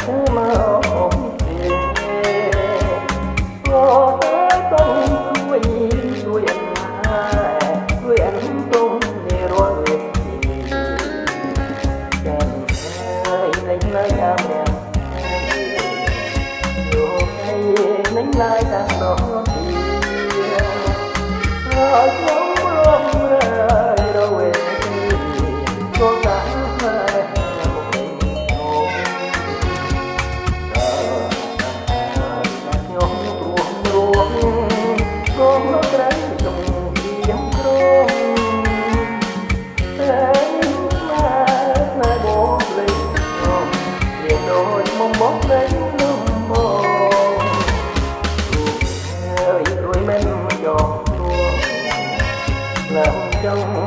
cứ mơ hồn tiền ngõ tới con đuôi anh tung đi rồi đàn ơi đánh lại am đàn rồi đánh lại đàn đó rồi sống rôm rơi đâu về con đã phải một mình hồn nhóm ruộng con nó trái đồng tiếng rôm thế mà bố lấy liền đôi mong bóp lấy lưng mồ rồi men giọt làm trong